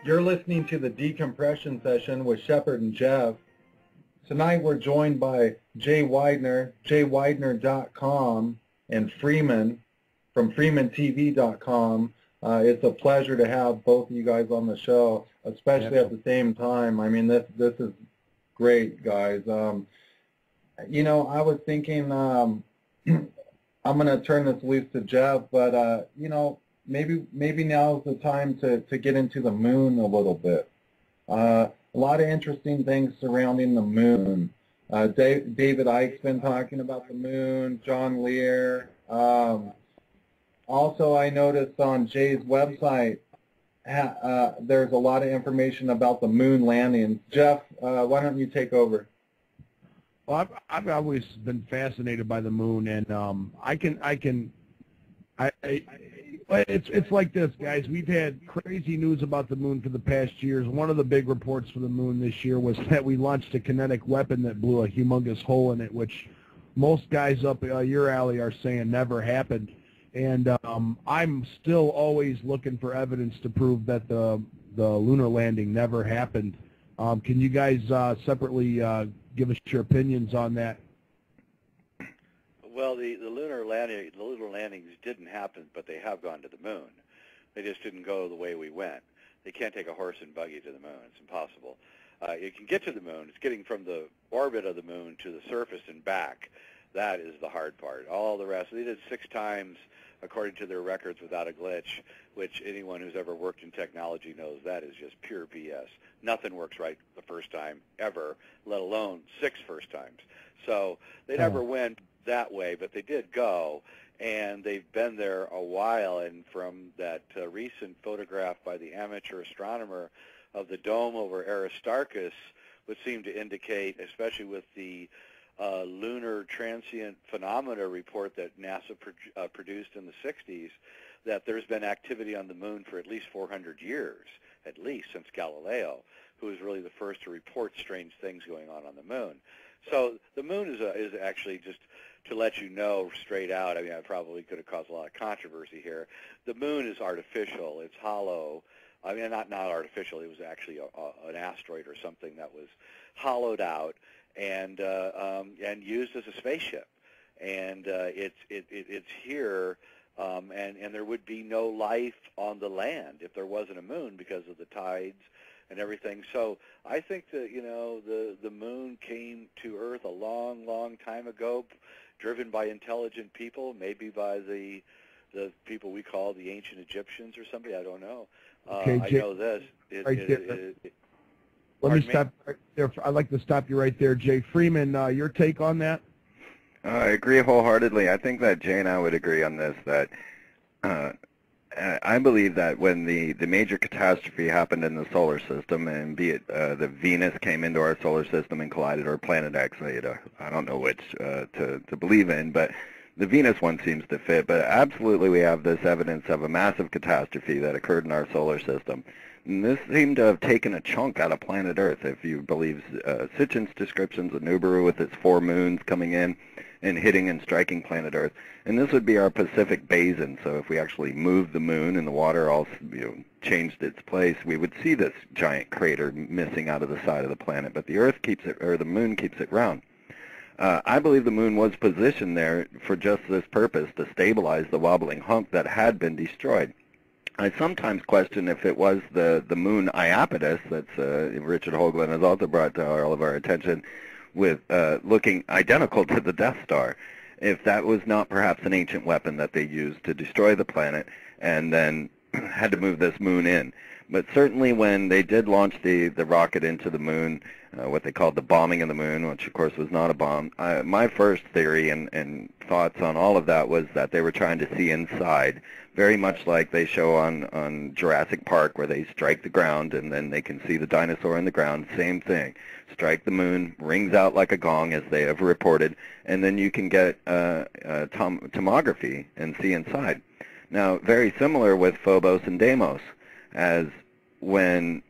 You're listening to the Decompression Session with Shepard and Jeff. Tonight we're joined by Jay Whither, jwidener.com, and Freeman from freemantv.com. It's a pleasure to have both of you guys on the show, especially at the same time. I mean, this is great, guys. You know, I was thinking I'm going to turn this loose to Jeff, but, you know, maybe now is the time to get into the moon a little bit. A lot of interesting things surrounding the moon. David Icke's been talking about the moon, John Lear. Also, I noticed on Jay's website there's a lot of information about the moon landings. Jeff, why don't you take over? Well, I've always been fascinated by the moon, and it's like this, guys. We've had crazy news about the moon for the past years. One of the big reports for the moon this year was that we launched a kinetic weapon that blew a humongous hole in it, which most guys up your alley are saying never happened. And I'm still always looking for evidence to prove that the lunar landing never happened. Can you guys separately give us your opinions on that? Well, the lunar landings didn't happen, but they have gone to the moon. They just didn't go the way we went. They can't take a horse and buggy to the moon. It's impossible. You can get to the moon. It's getting from the orbit of the moon to the surface and back. That is the hard part. All the rest, they did 6 times, according to their records, without a glitch, which anyone who's ever worked in technology knows that is just pure BS. Nothing works right the first time ever, let alone 6 first times. So they never went that way, but they did go, and they've been there a while. And from that recent photograph by the amateur astronomer of the dome over Aristarchus would seem to indicate, especially with the lunar transient phenomena report that NASA produced in the 60s, that there's been activity on the moon for at least 400 years, at least since Galileo, who was really the first to report strange things going on the moon. So the moon is actually, just to let you know straight out, I mean, I probably could have caused a lot of controversy here. The moon is artificial. It's hollow. I mean, not artificial. It was actually an asteroid or something that was hollowed out and used as a spaceship. And it's here, and there would be no life on the land if there wasn't a moon because of the tides and everything. So I think that, you know, the moon came to Earth a long, long time ago, driven by intelligent people, maybe by the people we call the ancient Egyptians or somebody. I don't know. Okay, I Jay, know this. Let me stop right there. I'd like to stop you right there, Jay. Freeman, your take on that? I agree wholeheartedly. I think that Jay and I would agree on this, that I believe that when the major catastrophe happened in the solar system, and be it the Venus came into our solar system and collided, or Planet X, I don't know which to believe in, but the Venus one seems to fit. But absolutely we have this evidence of a massive catastrophe that occurred in our solar system. And this seemed to have taken a chunk out of planet Earth, if you believe Sitchin's descriptions of Nibiru with its 4 moons coming in and hitting and striking planet Earth. And this would be our Pacific Basin. So if we actually moved the moon and the water all changed its place, we would see this giant crater missing out of the side of the planet. But the Earth keeps it, or the moon keeps it round. I believe the moon was positioned there for just this purpose, to stabilize the wobbling hump that had been destroyed. I sometimes question if it was the moon Iapetus that's Richard Hoagland has also brought to all of our attention, with looking identical to the Death Star, if that was not perhaps an ancient weapon that they used to destroy the planet and then had to move this moon in. But certainly when they did launch the rocket into the moon, what they called the bombing of the moon, which of course was not a bomb, my first theory and thoughts on all of that was that they were trying to see inside, very much like they show on Jurassic Park, where they strike the ground and then they can see the dinosaur in the ground. Same thing. Strike the moon, rings out like a gong, as they have reported, and then you can get tomography and see inside. Now, very similar with Phobos and Deimos, as when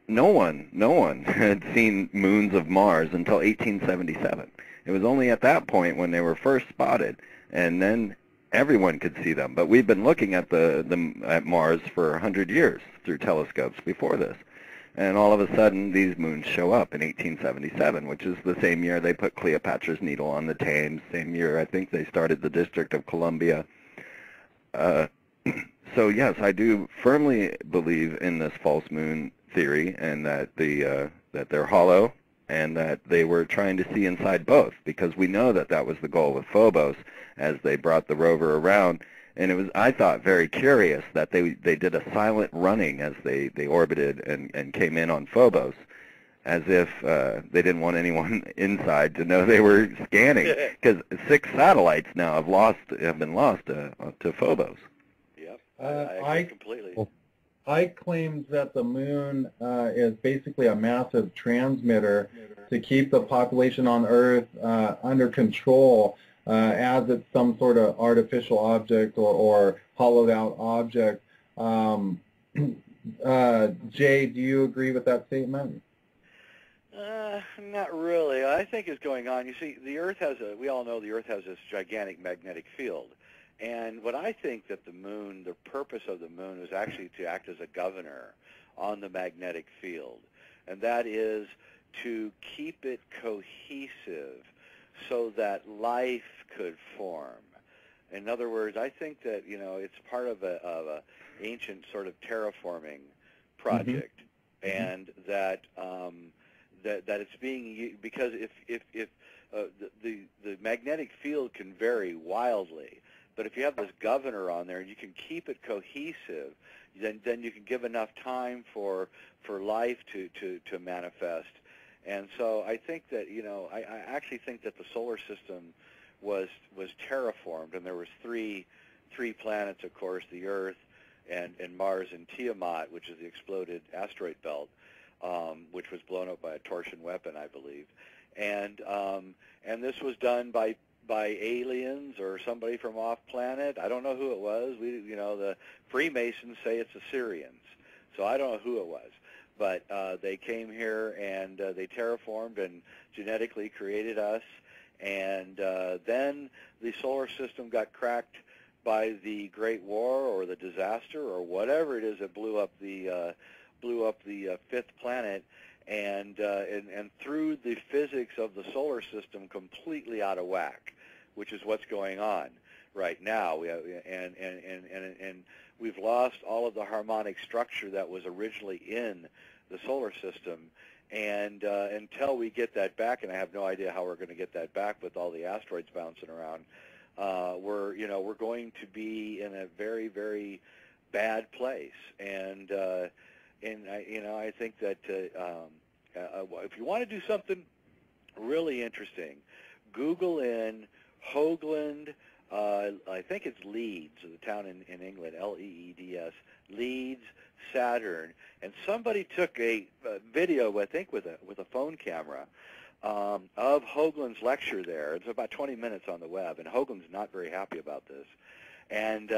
no one had seen moons of Mars until 1877. It was only at that point when they were first spotted, and then everyone could see them. But we've been looking at at Mars for 100 years through telescopes before this. And all of a sudden, these moons show up in 1877, which is the same year they put Cleopatra's Needle on the Thames, same year I think they started the District of Columbia. So yes, I do firmly believe in this false moon theory, and that that they're hollow, and that they were trying to see inside both, because we know that that was the goal with Phobos as they brought the rover around. And it was, I thought, very curious that they did a silent running as they orbited and came in on Phobos, as if they didn't want anyone inside to know they were scanning, because 6 satellites now have been lost to Phobos. Yep, I agree completely. I claimed that the moon is basically a massive transmitter to keep the population on Earth under control, as it's some sort of artificial object or hollowed out object. Jay, do you agree with that statement? Not really. I think is going on. You see, the Earth we all know the Earth has this gigantic magnetic field. And what I think that the moon, the purpose of the moon is actually to act as a governor on the magnetic field. And that is to keep it cohesive so that life could form. In other words, I think that, it's part of a ancient sort of terraforming project, and that that it's being, because if the magnetic field can vary wildly, but if you have this governor on there and you can keep it cohesive, then you can give enough time for life to manifest. And so I think that, I actually think that the solar system was terraformed, and there was three planets, of course, the Earth and Mars and Tiamat, which is the exploded asteroid belt, which was blown up by a torsion weapon, I believe. And this was done by aliens or somebody from off planet. I don't know who it was. The Freemasons say it's Assyrians, so I don't know who it was. But they came here and they terraformed and genetically created us. And then the solar system got cracked by the Great War or the disaster or whatever it is that blew up the fifth planet, and threw the physics of the solar system completely out of whack, which is what's going on right now. And we've lost all of the harmonic structure that was originally in the solar system, and until we get that back, and I have no idea how we're going to get that back with all the asteroids bouncing around, we're going to be in a very, very bad place. And I think that if you want to do something really interesting, Google in Hoagland, I think it's Leeds, the town in England, Leeds, Leeds, Saturn, and somebody took a video, I think, with a phone camera of Hoagland's lecture there. It's about 20 minutes on the web, and Hoagland's not very happy about this. And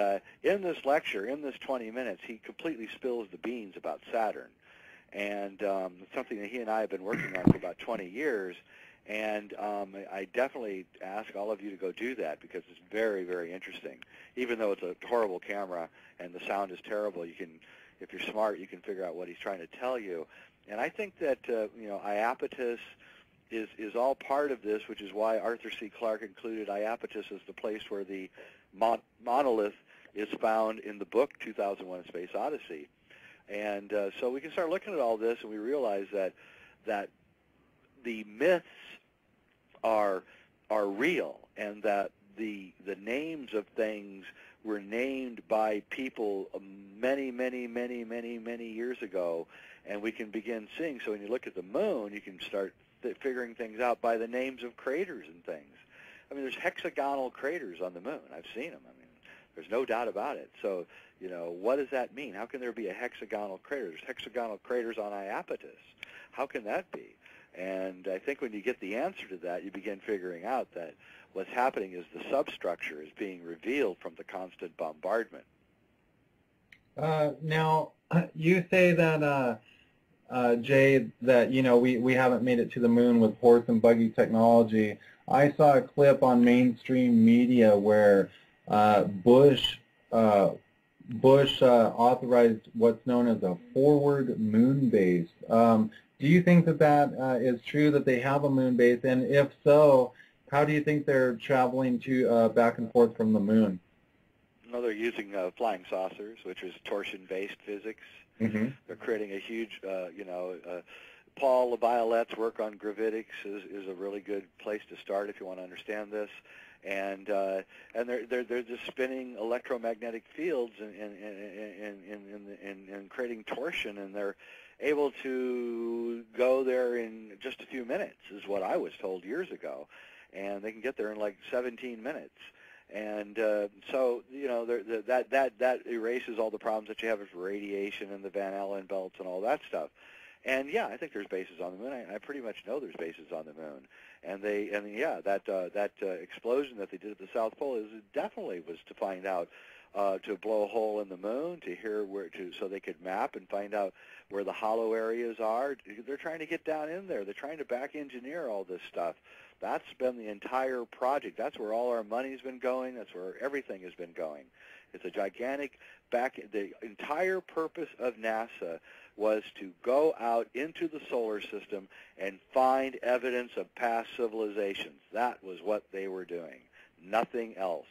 in this lecture, in this 20 minutes, he completely spills the beans about Saturn. And it's something that he and I have been working on for about 20 years. And I definitely ask all of you to go do that, because it's very, very interesting. Even though it's a horrible camera and the sound is terrible, you can, if you're smart, you can figure out what he's trying to tell you. And I think that Iapetus is all part of this, which is why Arthur C. Clarke included Iapetus as the place where the monolith is found in the book 2001: A Space Odyssey. And so we can start looking at all this, and we realize that the myths are real, and that the names of things were named by people many, many, many, many, many years ago, and we can begin seeing. So when you look at the moon, you can start figuring things out by the names of craters and things. I mean, there's hexagonal craters on the moon. I've seen them. I mean, there's no doubt about it. So, what does that mean? How can there be a hexagonal crater? There's hexagonal craters on Iapetus. How can that be? And I think when you get the answer to that, you begin figuring out that what's happening is the substructure is being revealed from the constant bombardment. Now, you say that, Jay, that, we haven't made it to the moon with horse and buggy technology. I saw a clip on mainstream media where Bush authorized what's known as a forward moon base. Do you think that that is true, that they have a moon base? And if so, how do you think they're traveling to back and forth from the moon? No, they're using flying saucers, which is torsion-based physics. Mm-hmm. They're creating a huge, Paul LaViolette's work on gravitics is a really good place to start if you want to understand this. And they're just spinning electromagnetic fields and creating torsion, and they're able to go there in just a few minutes, is what I was told years ago, and they can get there in like 17 minutes. And so, that erases all the problems that you have with radiation and the Van Allen belts and all that stuff. And yeah, I think there's bases on the moon. I pretty much know there's bases on the moon. And that explosion that they did at the South Pole definitely was to find out, to blow a hole in the moon, so they could map and find out where the hollow areas are. They're trying to get down in there. They're trying to back engineer all this stuff. That's been the entire project. That's where all our money's been going. That's where everything has been going. It's a gigantic the entire purpose of NASA was to go out into the solar system and find evidence of past civilizations. That was what they were doing. Nothing else.